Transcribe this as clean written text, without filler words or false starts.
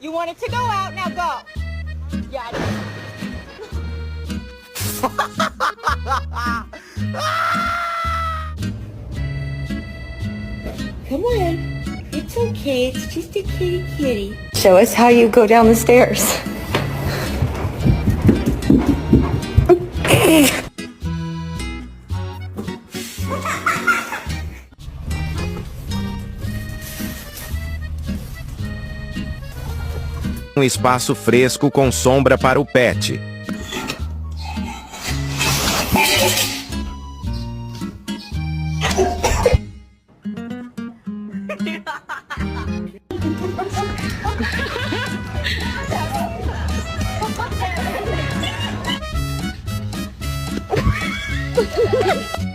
You want it to go out, now go. Yeah. Come on. It's okay. It's just a kitty kitty. Show us how you go down the stairs. Um espaço fresco com sombra para o pet.